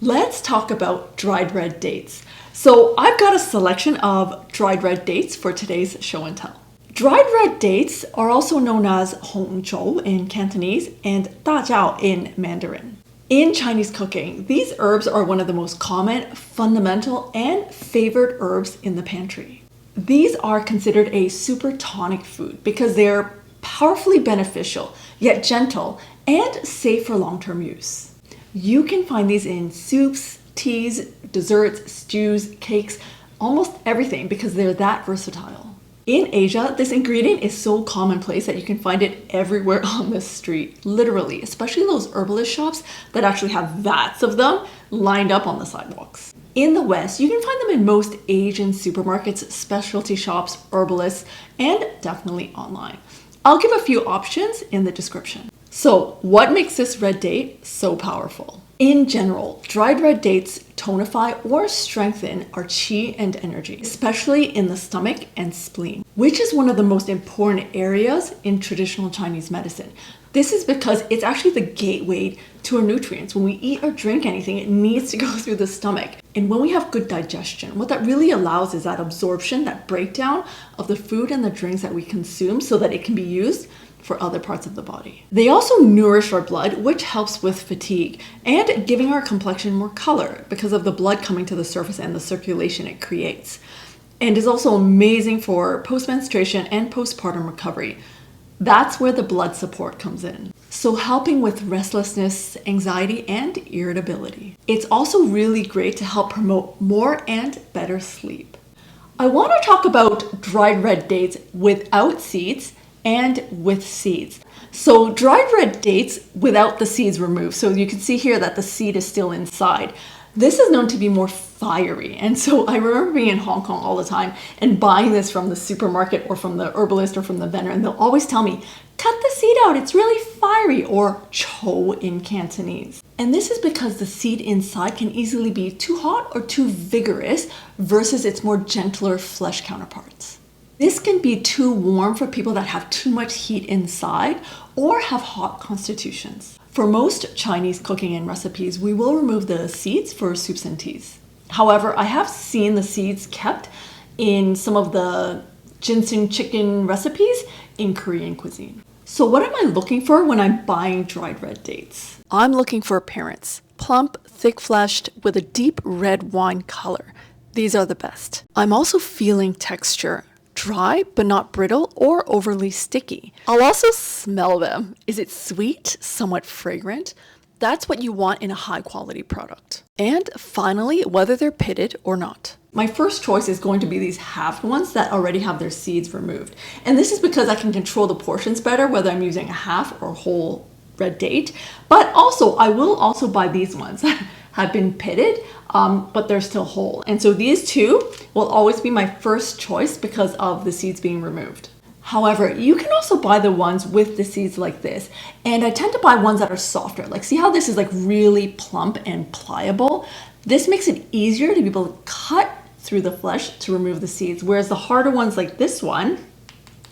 Let's talk about dried red dates. So I've got a selection of dried red dates for today's show and tell. Dried red dates are also known as hongzhou in Cantonese and dajiao in Mandarin. In Chinese cooking, these herbs are one of the most common, fundamental, and favored herbs in the pantry. These are considered a super tonic food because they're powerfully beneficial, yet gentle, and safe for long-term use. You can find these in soups, teas, desserts, stews, cakes, almost everything because they're that versatile. In Asia, this ingredient is so commonplace that you can find it everywhere on the street, literally, especially those herbalist shops that actually have vats of them lined up on the sidewalks. In the West, you can find them in most Asian supermarkets, specialty shops, herbalists, and definitely online. I'll give a few options in the description. So, what makes this red date so powerful? In general, dried red dates tonify or strengthen our qi and energy, especially in the stomach and spleen, which is one of the most important areas in traditional Chinese medicine. This is because it's actually the gateway to our nutrients. When we eat or drink anything, it needs to go through the stomach. And when we have good digestion, what that really allows is that absorption, that breakdown of the food and the drinks that we consume so that it can be used for other parts of the body. They also nourish our blood, which helps with fatigue and giving our complexion more color because of the blood coming to the surface and the circulation it creates. And is also amazing for post-menstruation and postpartum recovery. That's where the blood support comes in. So helping with restlessness, anxiety, and irritability. It's also really great to help promote more and better sleep. I want to talk about dried red dates without seeds and with seeds. So dried red dates without the seeds removed. So you can see here that the seed is still inside. This is known to be more fiery. And so I remember being in Hong Kong all the time and buying this from the supermarket or from the herbalist or from the vendor. And they'll always tell me, cut the seed out, it's really fiery, or chou in Cantonese. And this is because the seed inside can easily be too hot or too vigorous versus its more gentler flesh counterparts. This can be too warm for people that have too much heat inside or have hot constitutions. For most Chinese cooking and recipes, we will remove the seeds for soups and teas. However, I have seen the seeds kept in some of the ginseng chicken recipes in Korean cuisine. So what am I looking for when I'm buying dried red dates? I'm looking for appearance. Plump, thick-fleshed, with a deep red wine color. These are the best. I'm also feeling texture. Dry, but not brittle or overly sticky. I'll also smell them. Is it sweet, somewhat fragrant? That's what you want in a high quality product. And finally, whether they're pitted or not. My first choice is going to be these halved ones that already have their seeds removed. And this is because I can control the portions better, whether I'm using a half or whole red date. But also, I will also buy these ones that have been pitted, but they're still whole. And so these two will always be my first choice because of the seeds being removed. However, you can also buy the ones with the seeds like this. And I tend to buy ones that are softer. Like, see how this is like really plump and pliable? This makes it easier to be able to cut through the flesh to remove the seeds. Whereas the harder ones like this one,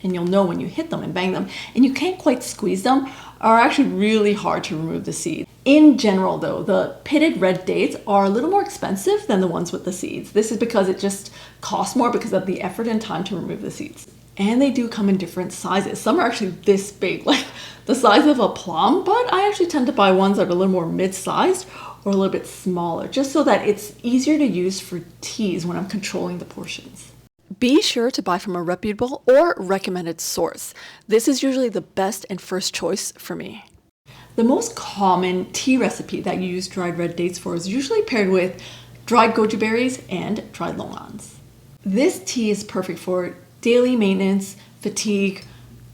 and you'll know when you hit them and bang them, and you can't quite squeeze them, are actually really hard to remove the seeds. In general though, the pitted red dates are a little more expensive than the ones with the seeds. This is because it just costs more because of the effort and time to remove the seeds. And they do come in different sizes. Some are actually this big, like the size of a plum, but I actually tend to buy ones that are a little more mid-sized or a little bit smaller, just so that it's easier to use for teas when I'm controlling the portions. Be sure to buy from a reputable or recommended source. This is usually the best and first choice for me. The most common tea recipe that you use dried red dates for is usually paired with dried goji berries and dried longans. This tea is perfect for daily maintenance, fatigue,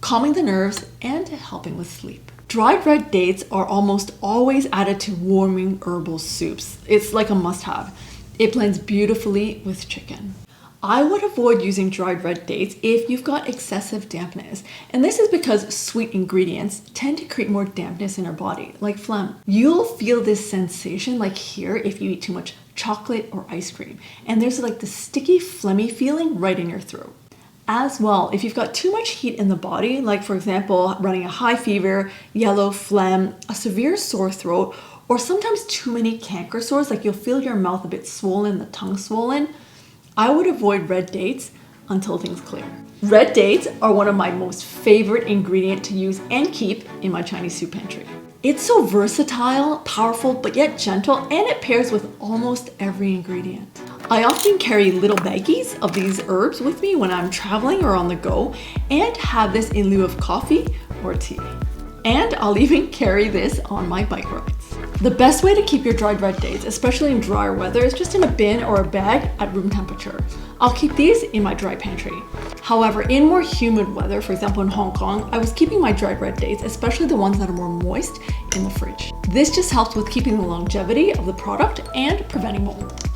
calming the nerves, and helping with sleep. Dried red dates are almost always added to warming herbal soups. It's like a must-have. It blends beautifully with chicken. I would avoid using dried red dates if you've got excessive dampness. And this is because sweet ingredients tend to create more dampness in our body, like phlegm. You'll feel this sensation like here if you eat too much chocolate or ice cream. And there's like the sticky, phlegmy feeling right in your throat. As well, if you've got too much heat in the body, like for example, running a high fever, yellow phlegm, a severe sore throat, or sometimes too many canker sores, like you'll feel your mouth a bit swollen, the tongue swollen, I would avoid red dates until things clear. Red dates are one of my most favorite ingredients to use and keep in my Chinese soup pantry. It's so versatile, powerful, but yet gentle, and it pairs with almost every ingredient. I often carry little baggies of these herbs with me when I'm traveling or on the go, and have this in lieu of coffee or tea. And I'll even carry this on my bike rides. The best way to keep your dried red dates, especially in drier weather, is just in a bin or a bag at room temperature. I'll keep these in my dry pantry. However, in more humid weather, for example in Hong Kong, I was keeping my dried red dates, especially the ones that are more moist, in the fridge. This just helps with keeping the longevity of the product and preventing mold.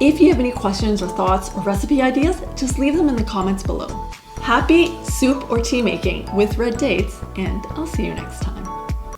If you have any questions or thoughts or recipe ideas, just leave them in the comments below. Happy soup or tea making with red dates, and I'll see you next time.